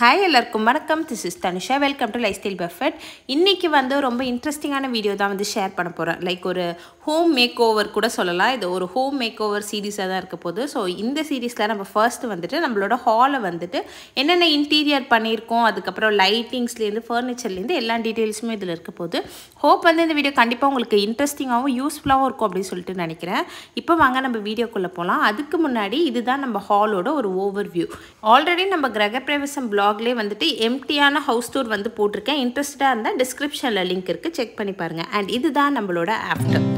Hi எல்லாருக்கும் வணக்கம். This is Dhanusha. Welcome to life style perfect. இன்றைக்கி வந்து ரொம்ப இன்ட்ரெஸ்டிங்கான வீடியோ தான் வந்து ஷேர் பண்ண போகிறேன். லைக் ஒரு ஹோம் மேக் ஓவர் கூட சொல்லலாம். இது ஒரு ஹோம் மேக் ஓவர் சீரீஸாக தான் இருக்க போகுது. ஸோ இந்த சீரீஸில் நம்ம ஃபர்ஸ்ட்டு வந்துட்டு நம்மளோட ஹாலை வந்துட்டு என்னென்ன இன்டீரியர் பண்ணியிருக்கோம், அதுக்கப்புறம் லைட்டிங்ஸ்லேருந்து ஃபர்னிச்சர்லேருந்து எல்லா டீட்டெயில்ஸுமே இதில் இருக்க போகுது. ஹோப் வந்து இந்த வீடியோ கண்டிப்பாக உங்களுக்கு இன்ட்ரெஸ்டிங்காகவும் யூஸ்ஃபுல்லாகவும் இருக்கும் அப்படின்னு சொல்லிட்டு நினைக்கிறேன். இப்போ வாங்க நம்ம வீடியோக்குள்ளே போகலாம். அதுக்கு முன்னாடி இதுதான் நம்ம ஹாலோட ஒரு ஓவர் வியூ. ஆல்ரெடி நம்ம கிரகப்பிரவேசம் ப்ளாக்லேயே வந்துட்டு எம்டியான ஹவுஸ் டூர் வந்து போட்டிருக்கேன். இன்ட்ரெஸ்டாக இருந்தால் டிஸ்கிரிப்ஷனில் லிங்க் இருக்குது, செக் பண்ணி பாருங்கள். அண்ட் இதுதான் நம்மளோட ஆஃப்டர்.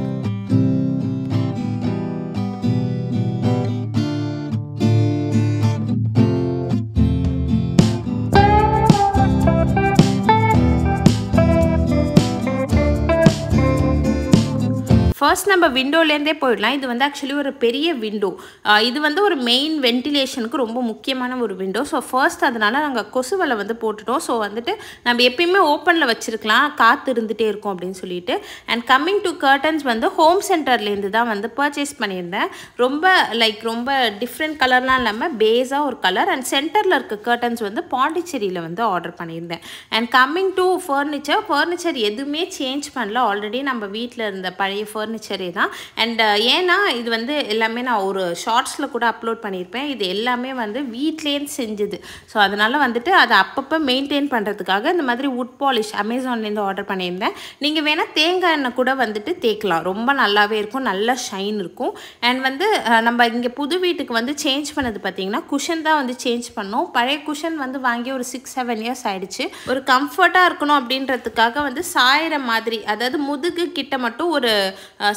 ஃபர்ஸ்ட் நம்ம விண்டோலேருந்தே போயிடலாம். இது வந்து ஆக்சுவலி ஒரு பெரிய விண்டோ. இது வந்து ஒரு மெயின் வென்டிலேஷனுக்கு ரொம்ப முக்கியமான ஒரு விண்டோ. ஸோ ஃபர்ஸ்ட் அதனால் நாங்கள் கொசு வலை வந்து போட்டுட்டோம். ஸோ வந்துட்டு நம்ம எப்பயுமே ஓப்பனில் வச்சுருக்கலாம், காற்று இருந்துகிட்டே இருக்கும் அப்படின்னு சொல்லிட்டு. அண்ட் கம்மிங் டு கர்டன்ஸ் வந்து ஹோம் சென்டர்லேருந்து தான் வந்து பர்ச்சேஸ் பண்ணியிருந்தேன். ரொம்ப டிஃப்ரெண்ட் கலர்லாம் இல்லாமல் பேஸாக ஒரு கலர். அண்ட் சென்டரில் இருக்க கர்டன்ஸ் வந்து பாண்டிச்சேரியில் வந்து ஆர்டர் பண்ணியிருந்தேன். அண்ட் கம்மிங் டு ஃபர்னிச்சர் எதுவுமே சேஞ்ச் பண்ணல. ஆல்ரெடி நம்ம வீட்டில் இருந்த பழைய ஃபர்னிச்சரே தான். அண்ட் ஏன்னா இது வந்து எல்லாமே நான் ஒரு ஷார்ட்ஸில் கூட அப்லோட் பண்ணியிருப்பேன். இது எல்லாமே வந்து வீட்லேருந்து செஞ்சது. ஸோ அதனால் வந்துட்டு அதை அப்பப்போ மெயின்டைன் பண்ணுறதுக்காக இந்த மாதிரி வுட் பாலிஷ் அமேசான்லேருந்து ஆர்டர் பண்ணியிருந்தேன். நீங்கள் வேணால் தேங்காய் எண்ணெய் கூட வந்துட்டு தேய்க்கலாம், ரொம்ப நல்லாவே இருக்கும், நல்ல ஷைன் இருக்கும். அண்ட் வந்து நம்ம இங்கே புது வீட்டுக்கு வந்து சேஞ்ச் பண்ணது பார்த்திங்கன்னா குஷன் தான் வந்து சேஞ்ச் பண்ணோம். பழைய குஷன் வந்து வாங்கி ஒரு 6-7 இயர்ஸ் ஆகிடுச்சு. ஒரு கம்ஃபர்ட்டாக இருக்கணும் அப்படின்றதுக்காக வந்து சாயிற மாதிரி, அதாவது முதுகு கிட்ட மட்டும் ஒரு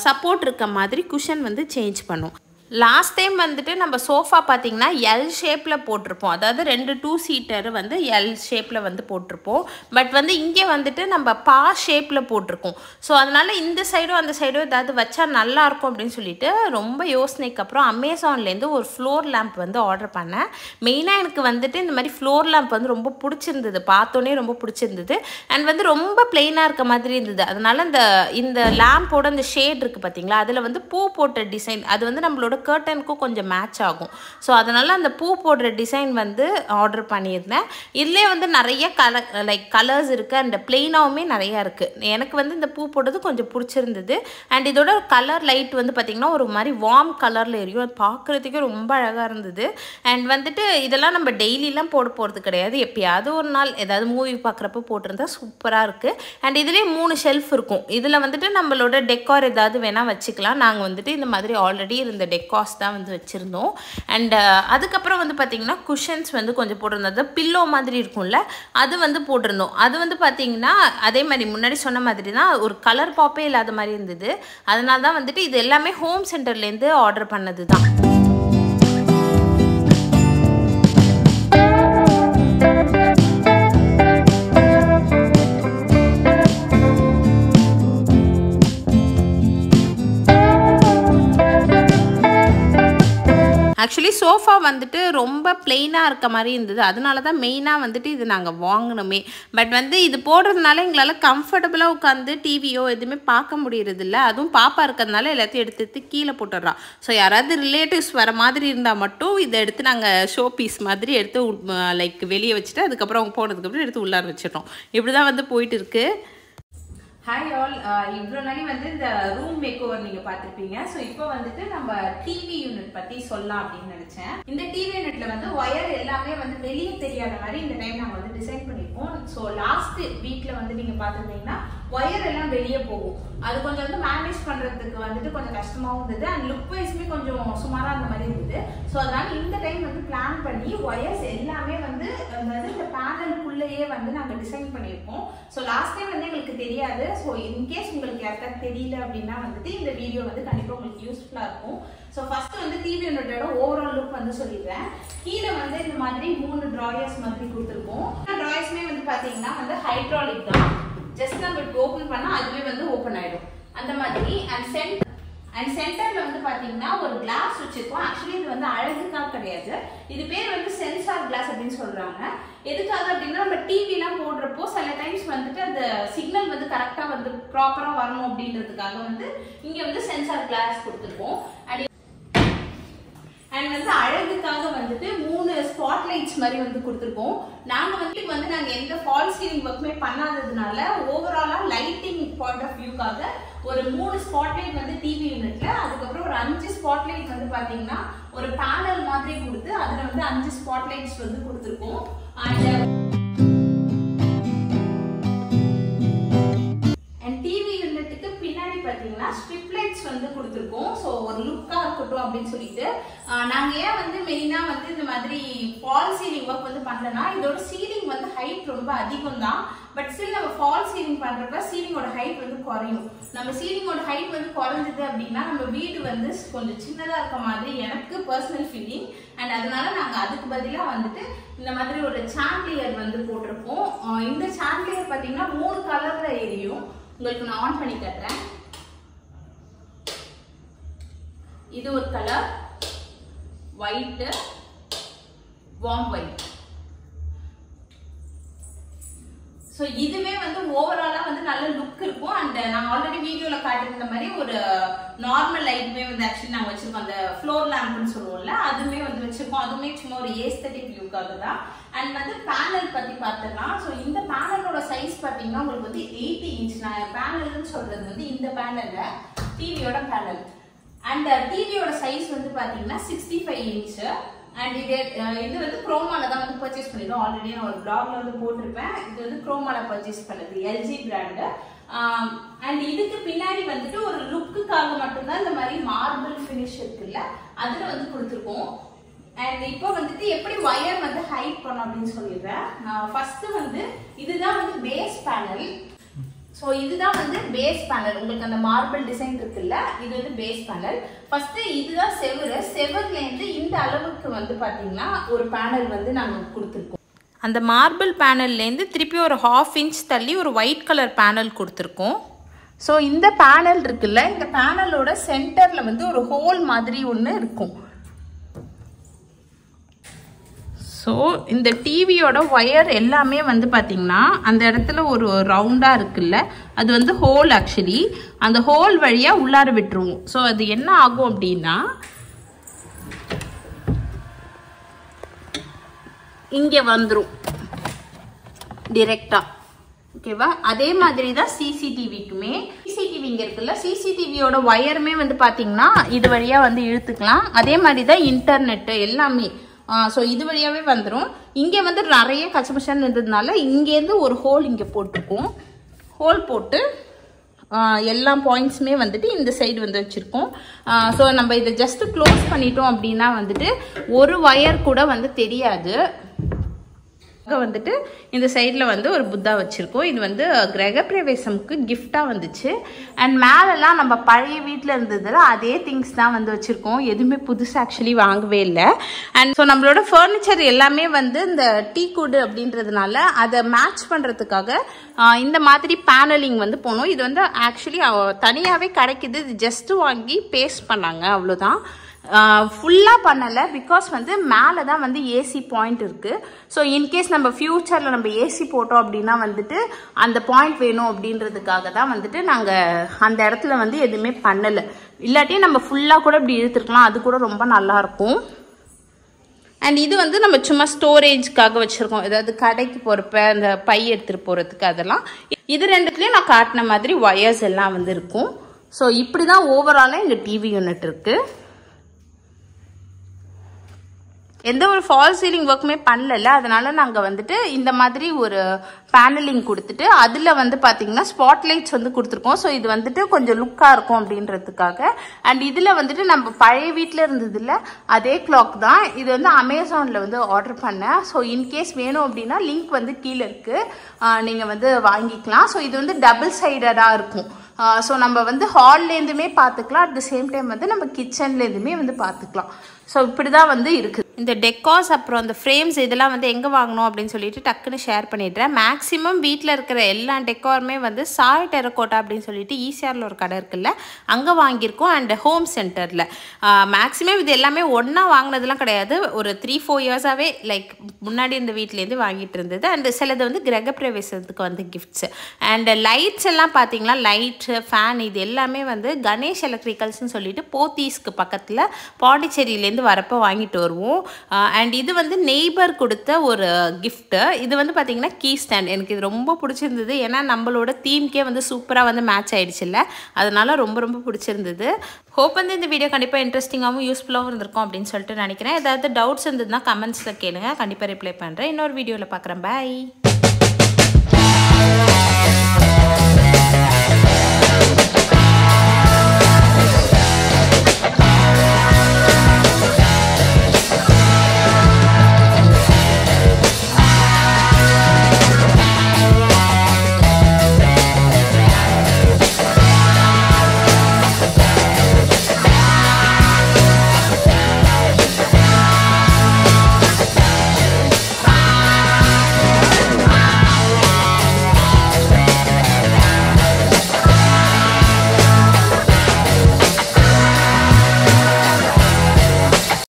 சப்போர்ட் இருக்க மாதிரி குஷன் வந்து சேஞ்ச் பண்ணும். லாஸ்ட் டைம் வந்துட்டு நம்ம சோஃபா பார்த்திங்கன்னா எல் ஷேப்பில் போட்டிருப்போம். அதாவது 2 2 சீட்டர் வந்து எல் ஷேப்பில் வந்து போட்டிருப்போம். பட் வந்து இங்கே வந்துட்டு நம்ம பா ஷேப்பில் போட்டிருக்கோம். ஸோ அதனால் இந்த சைடும் அந்த சைடும் ஏதாவது வச்சா நல்லாயிருக்கும் அப்படின்னு சொல்லிட்டு ரொம்ப யோசனைக்கு அப்புறம் அமேசான்லேருந்து ஒரு ஃப்ளோர் லேம்ப் வந்து ஆர்டர் பண்ணேன். மெயினாக எனக்கு வந்துட்டு இந்த மாதிரி ஃப்ளோர் லேம்ப் வந்து ரொம்ப பிடிச்சிருந்தது, பார்த்தோன்னே ரொம்ப பிடிச்சிருந்தது. அண்ட் வந்து ரொம்ப பிளெயினாக இருக்க மாதிரி இருந்தது. அதனால் இந்த லேம்போட இந்த ஷேட் இருக்குது பார்த்தீங்களா, அதில் வந்து பூ போட்ட டிசைன் அது வந்து நம்மளோட கர்டனுக்கும் கொஞ்சம் மேட்ச் ஆகும். ஸோ அதனால் அந்த பூ போடுற டிசைன் வந்து ஆர்டர் பண்ணியிருந்தேன். இதுலேயே வந்து நிறைய கலர்ஸ் இருக்குது. அண்ட் பிளெயினாகவுமே நிறையா இருக்குது. எனக்கு வந்து இந்த பூ போட்டது கொஞ்சம் பிடிச்சிருந்தது. அண்ட் இதோட கலர் லைட் வந்து பார்த்திங்கன்னா ஒரு மாதிரி வார்ம் கலரில் எரியும். அது பார்க்குறதுக்கே ரொம்ப அழகாக இருந்தது. அண்ட் வந்துட்டு இதெல்லாம் நம்ம டெய்லிலாம் போட போகிறது கிடையாது, எப்பயாவது ஒரு நாள் ஏதாவது மூவி பார்க்குறப்ப போட்டிருந்தா சூப்பராக இருக்குது. அண்ட் இதுலேயே 3 ஷெல்ஃப் இருக்கும். இதில் வந்துட்டு நம்மளோட டெக்கார் ஏதாவது வேணால் வச்சுக்கலாம். நாங்கள் வந்துட்டு இந்த மாதிரி ஆல்ரெடி இருந்த டெக்கார்ஸ் தான் வந்து வச்சுருந்தோம். அண்ட் அதுக்கப்புறம் வந்து பார்த்திங்கன்னா குஷன்ஸ் வந்து கொஞ்சம் போட்டிருந்தோம். பில்லோ மாதிரி இருக்கும்ல, அது வந்து போட்டிருந்தோம். அது வந்து பார்த்திங்கன்னா அதே மாதிரி முன்னாடி சொன்ன மாதிரி தான், ஒரு கலர் பாப்பே இல்லாத மாதிரி இருந்தது. அதனால தான் வந்துட்டு இது எல்லாமே ஹோம் சென்டர்லேருந்து ஆர்டர் பண்ணது தான். ஆக்சுவலி சோஃபா வந்துட்டு ரொம்ப பிளெயினாக இருக்க மாதிரி இருந்தது. அதனால தான் மெயினாக வந்துட்டு இது நாங்கள் வாங்கினோமே. பட் வந்து இது போடுறதுனால எங்களால் கம்ஃபர்டபுளாக உட்காந்து டிவியோ எதுவுமே பார்க்க முடியறதில்ல. அதுவும் பாப்பா இருக்கிறதுனால எல்லாத்தையும் எடுத்து கீழே போட்டுடுறான். ஸோ யாராவது ரிலேட்டிவ்ஸ் வர மாதிரி இருந்தால் மட்டும் இதை எடுத்து நாங்கள் ஷோ பீஸ் மாதிரி எடுத்து வெளியே வச்சுட்டு அதுக்கப்புறம் அவங்க போனதுக்கப்புறம் எடுத்து உள்ளார வச்சிடறோம். இப்படி தான் வந்து போயிட்டு இருக்கு. ஹாய் ஆல், இவ்வளோ நாளி வந்து இந்த ரூம் மேக் ஓவர் நீங்கள் பார்த்துருப்பீங்க. ஸோ இப்போ வந்துட்டு நம்ம டிவி யூனிட் பற்றி சொல்லலாம் அப்படின்னு நினச்சேன். இந்த டிவி யூனிட்ல வந்து ஒயர் எல்லாமே வந்து வெளியே தெரியாத மாதிரி இந்த டைம் நாங்கள் வந்து டிசைன் பண்ணியிருக்கோம். ஸோ லாஸ்ட் வீக்கில் வந்து நீங்கள் பார்த்துருந்தீங்கன்னா ஒயர் எல்லாம் வெளியே போகும். அது கொஞ்சம் வந்து மேனேஜ் பண்ணுறதுக்கு வந்துட்டு கொஞ்சம் கஷ்டமாகவும் இருந்தது. அண்ட் லுக் வைஸுமே கொஞ்சம் சுமாராக அந்த மாதிரி இருந்தது. ஸோ அதனால இந்த டைம் வந்து பிளான் பண்ணி ஒயர்ஸ் எல்லாமே வந்து இந்த பேனலுக்குள்ளேயே வந்து நாங்கள் டிசைன் பண்ணியிருக்கோம். ஸோ லாஸ்ட் டைம் வந்து எங்களுக்கு தெரியாது. ஸோ இன்கேஸ் உங்களுக்கு யாருக்காவது தெரியல அப்படின்னா வந்துட்டு இந்த வீடியோ வந்து கண்டிப்பாக உங்களுக்கு யூஸ்ஃபுல்லாக இருக்கும். ஸோ ஃபர்ஸ்ட் வந்து டிவி யூனிட்டோட ஓவரால் லுக் வந்து சொல்லிடுறேன். கீழே வந்து இந்த மாதிரி 3 ட்ராயர்ஸ் மாதிரி கொடுத்துருக்கோம். ட்ராயர்ஸ்மே வந்து பார்த்தீங்கன்னா வந்து ஹைட்ராலிக் தான். ஜஸ்ட் நம்ம இப்போ ஓப்பன் பண்ணால் அதுவே வந்து ஓப்பன் ஆகிடும் அந்த மாதிரி. அண்ட் சென்டர்ல வந்து பாத்தீங்கன்னா ஒரு கிளாஸ் வச்சிருக்கோம். ஆக்சுவலி இது வந்து அழகுக்காக கிடையாது, இது பேர் வந்து சென்சார் கிளாஸ் அப்படின்னு சொல்றாங்க. எதுக்காக அப்படின்னா நம்ம டிவிலாம் போடுறப்போ சில டைம்ஸ் வந்துட்டு அந்த சிக்னல் வந்து கரெக்டா வந்து ப்ராப்பரா வரணும் அப்படின்றதுக்காக வந்து இங்க வந்து சென்சார் கிளாஸ் கொடுத்துருக்கோம். அண்ட் வந்து அழகுக்காக வந்துட்டு 3 ஸ்பாட் லைட்ஸ் மாதிரி வந்து கொடுத்துருக்கோம். நாங்க எந்த ஃபால் சீலிங் ஒர்க்குமே பண்ணாததுனால ஓவராலா லைட்டிங் பாயிண்ட் ஆஃப் வியூக்காக ஒரு 3 ஸ்பாட் லைட் வந்து டிவி யூனிட்ல, அதுக்கப்புறம் ஒரு 5 ஸ்பாட் லைட் வந்து பாத்தீங்கன்னா ஒரு பேனல் மாதிரி கொடுத்து அதுல வந்து 5 ஸ்பாட் லைட்ஸ் வந்து கொடுத்துருக்கோம். அண்ட் டிவி யூனிட்டுக்கு பின்னாடி பாத்தீங்கன்னா ஸ்ட்ரிப் லைட்ஸ் வந்து கொடுத்துருக்கோம். ஸோ ஒரு லுக்கா இருக்கட்டும் அப்படின்னு சொல்லிட்டு நாங்க ஏன் வந்து மெயினா வந்து இந்த மாதிரி ஃபால் சீலிங் ஒர்க் வந்து பண்ணலன்னா, இதோட சீலிங் வந்து ஹைட் ரொம்ப அதிகம் தான். பட் ஸ்டில் நம்ம ஃபால் சீலிங் பண்றப்ப சீலிங்கோட ஹைட் வந்து குறையும். நம்ம சீலிங்கோட ஹைட் வந்து குறைஞ்சது அப்படின்னா நம்ம வீடு வந்து கொஞ்சம் சின்னதா இருக்க மாதிரி எனக்கு பர்சனல் ஃபீலிங். அண்ட் அதனால நாங்க அதுக்கு பதிலாக வந்துட்டு இந்த மாதிரி ஒரு சாண்டிலியர் வந்து போட்டிருக்கோம். இந்த சாண்டிலியர் பாத்தீங்கன்னா 3 கலர்ல எரியும். உங்களுக்கு நான் ஆன் பண்ணி காட்டுறேன். இது ஒரு colour white, warm white. So இதுவே வந்து ஓவராலா வந்து நல்ல லுக் இருக்கும். அண்ட் நாங்கள் ஆல்ரெடி வீடியோல காட்டிருந்த மாதிரி ஒரு நார்மல் லைட்டுமே வந்து ஆக்சுவலி நாங்கள் வச்சிருக்கோம். அந்த ஃப்ளோர் லேம்ப்னு சொல்லுவோம்ல, அதுவுமே வந்து வச்சிருக்கோம். அதுவுமே சும்மா ஒரு ஏஸ்தட்டிக் வியூக்காக தான். அண்ட் வந்து பேனல் பத்தி பார்த்துக்கலாம். ஸோ இந்த பேனலோட சைஸ் பார்த்தீங்கன்னா உங்களுக்கு வந்து 80 இன்ச். நான் பேனல்னு சொல்றது வந்து இந்த பேனல்ல டிவியோட பேனல். அண்ட் டிவியோட சைஸ் வந்து பாத்தீங்கன்னா 65 இன்ச். அண்ட் இது வந்து குரோமால தான் வந்து பர்ச்சேஸ் பண்ணிருக்கோம். ஆல்ரெடி நான் ஒரு பிளாக்ல வந்து போட்டிருப்பேன். இது வந்து குரோமால பர்ச்சேஸ் பண்ணது, எல்ஜி பிராண்ட். அண்ட் இதுக்கு பின்னாடி வந்துட்டு ஒரு லுக்குக்காக மட்டும்தான் இந்த மாதிரி மார்பிள் ஃபினிஷ் இருக்குல்ல, அதுல வந்து கொடுத்துருக்கோம். அண்ட் இப்போ வந்துட்டு எப்படி வயர் வந்து ஹைட் பண்ணோம் அப்படின்னு சொல்லிடுறேன். ஃபர்ஸ்ட் வந்து இதுதான் வந்து பேஸ் பேனல். ஸோ இதுதான் வந்து பேஸ் பேனல். உங்களுக்கு அந்த மார்பிள் டிசைன் இருக்குல்ல, இது வந்து பேஸ் பேனல். ஃபர்ஸ்ட் இதுதான் செவர்ல இருந்து இந்த அளவுக்கு வந்து பாத்தீங்கன்னா ஒரு பேனல் வந்து நாங்க கொடுத்துருக்கோம். அந்த மார்பிள் பேனல்லேருந்து திருப்பி ஒரு 1/2 இன்ச் தள்ளி ஒரு ஒயிட் கலர் பேனல் கொடுத்துருக்கோம். ஸோ இந்த பேனல் இருக்குல்ல, இந்த பேனலோட சென்டர்ல வந்து ஒரு ஹோல் மாதிரி ஒன்று இருக்கும். ஸோ இந்த டிவியோட ஒயர் எல்லாமே வந்து பார்த்தீங்கன்னா அந்த இடத்துல ஒரு ரவுண்டாக இருக்குல்ல, அது வந்து ஹோல். ஆக்சுவலி அந்த ஹோல் வழியாக உள்ளார விட்டுருவோம். ஸோ அது என்ன ஆகும் அப்படின்னா, இங்கே வந்துடும் டிரெக்டாக. ஓகேவா? அதே மாதிரி தான் சிசிடிவிக்குமே. சிசிடிவி இங்கே இருக்குல்ல, சிசிடிவியோட ஒயருமே வந்து பார்த்தீங்கன்னா இது வழியாக வந்து இழுத்துக்கலாம். அதே மாதிரி தான் இன்டர்நெட்டு எல்லாமே. ஸோ இது வழியாகவே வந்துடும். இங்கே வந்து நிறைய கச்சமஷன் இருந்ததுனால இங்கேருந்து ஒரு ஹோல் இங்கே போட்டிருக்கோம். ஹோல் போட்டு எல்லா பாயிண்ட்ஸுமே வந்துட்டு இந்த சைடு வந்து வச்சுருக்கோம். ஸோ நம்ம இதை ஜஸ்ட் க்ளோஸ் பண்ணிட்டோம் அப்படின்னா வந்துட்டு ஒரு ஒயர் கூட வந்து தெரியாது. வந்துட்டு இந்த சைடில் வந்து ஒரு புத்தா வச்சுருக்கோம். இது வந்து கிரகப்பிரவேசமுக்கு கிஃப்டாக வந்துச்சு. அண்ட் மேலெல்லாம் நம்ம பழைய வீட்டில் இருந்ததில் அதே திங்ஸ் தான் வந்து வச்சுருக்கோம். எதுவுமே புதுசு ஆக்சுவலி வாங்கவே இல்லை. அண்ட் ஸோ நம்மளோட ஃபர்னிச்சர் எல்லாமே வந்து இந்த டீ குட் அப்படின்றதுனால அதை மேட்ச் பண்ணுறதுக்காக இந்த மாதிரி பேனலிங் வந்து போனோம். இது வந்து ஆக்சுவலி தனியாகவே கிடைக்குது. இது ஜஸ்ட்டு வாங்கி பேஸ்ட் பண்ணாங்க, அவ்வளோதான். ஃபுல்லாக பண்ணலை. பிகாஸ் வந்து மேலே தான் வந்து ஏசி பாயிண்ட் இருக்குது. ஸோ இன்கேஸ் நம்ம ஃப்யூச்சரில் நம்ம ஏசி போட்டோம் அப்படின்னா வந்துட்டு அந்த பாயிண்ட் வேணும் அப்படின்றதுக்காக தான் வந்துட்டு நாங்கள் அந்த இடத்துல வந்து எதுவுமே பண்ணலை. இல்லாட்டி நம்ம ஃபுல்லாக கூட இப்படி இழுத்துருக்கலாம், அது கூட ரொம்ப நல்லாயிருக்கும். அண்ட் இது வந்து நம்ம சும்மா ஸ்டோரேஜ்க்காக வச்சுருக்கோம். ஏதாவது கடைக்கு போகிறப்ப அந்த பை எடுத்துகிட்டு போகிறதுக்கு அதெல்லாம். இது ரெண்டுத்துலேயும் நான் காட்டின மாதிரி ஒயர்ஸ் எல்லாம் வந்து இருக்கும். ஸோ இப்படி தான் ஓவராலாக எங்கள் டிவி யூனிட் இருக்குது. எந்த ஒரு ஃபால் சீலிங் ஒர்க்குமே பண்ணல. அதனால நாங்கள் வந்துட்டு இந்த மாதிரி ஒரு பேனலிங் கொடுத்துட்டு அதில் வந்து பார்த்தீங்கன்னா ஸ்பாட் லைட்ஸ் வந்து கொடுத்துருக்கோம். ஸோ இது வந்துட்டு கொஞ்சம் லுக்காக இருக்கும் அப்படின்றதுக்காக. அண்ட் இதில் வந்துட்டு நம்ம பழைய வீட்டில் இருந்ததில்ல அதே கிளாக் தான். இது வந்து அமேசானில் வந்து ஆர்டர் பண்ணேன். ஸோ இன்கேஸ் வேணும் அப்படின்னா லிங்க் வந்து கீழே இருக்குது, நீங்கள் வந்து வாங்கிக்கலாம். ஸோ இது வந்து டபுள் சைடடாக இருக்கும். ஸோ நம்ம வந்து ஹால்லேருந்துமே பார்த்துக்கலாம், அட் த சேம் டைம் வந்து நம்ம கிச்சன்லேருந்துமே வந்து பார்த்துக்கலாம். ஸோ இப்படி தான் வந்து இருக்குது. இந்த டெக்காஸ் அப்புறம் அந்த ஃப்ரேம்ஸ் இதெல்லாம் வந்து எங்கே வாங்கணும் அப்படின்னு சொல்லிட்டு டக்குன்னு ஷேர் பண்ணிடுறேன். மேக்ஸிமம் வீட்டில் இருக்கிற எல்லா டெக்காருமே வந்து சாய் டெரகோட்டா அப்படின்னு சொல்லிட்டு ஈசிஆரில் ஒரு கடை இருக்குல்ல, அங்கே வாங்கியிருக்கோம். அண்ட் ஹோம் சென்டரில் மேக்ஸிமம் இது எல்லாமே ஒன்றா வாங்கினதுலாம் கிடையாது. ஒரு 3-4 இயர்ஸாகவே லைக் முன்னாடி இந்த வீட்டிலேருந்து வாங்கிட்டு இருந்தது. அண்ட் சிலது வந்து கிரகப்பிரவேசத்துக்கு வந்து கிஃப்ட்ஸ். அண்ட் லைட்ஸ் எல்லாம் பார்த்தீங்கன்னா லைட்டு ஃபேன் இது எல்லாமே வந்து கணேஷ் எலக்ட்ரிக்கல்ஸ்னு சொல்லிட்டு போத்தீஸ்க்கு பக்கத்தில் பாண்டிச்சேரியிலேருந்து வரப்போ வாங்கிட்டு வருவோம். அண்ட் இது வந்து நெய்பர் கொடுத்த ஒரு கிஃப்ட்டு. இது வந்து பார்த்திங்கன்னா கீ ஸ்டாண்ட். எனக்கு இது ரொம்ப பிடிச்சிருந்தது. ஏன்னா நம்மளோட தீம்க்கே வந்து சூப்பராக வந்து மேட்ச் ஆகிடுச்சுல்ல, அதனால ரொம்ப ரொம்ப பிடிச்சிருந்தது. ஹோப் வந்து இந்த வீடியோ கண்டிப்பாக இன்ட்ரெஸ்டிங்காகவும் யூஸ்ஃபுல்லாகவும் இருந்திருக்கும் அப்படின்னு சொல்லிட்டு நினைக்கிறேன். ஏதாவது டவுட்ஸ் இருந்ததுன்னா கமெண்ட்ஸில் கேளுங்க, கண்டிப்பாக ரிப்ளை பண்ணுறேன். இன்னொரு வீடியோவில் பார்க்குறேன். பாய்.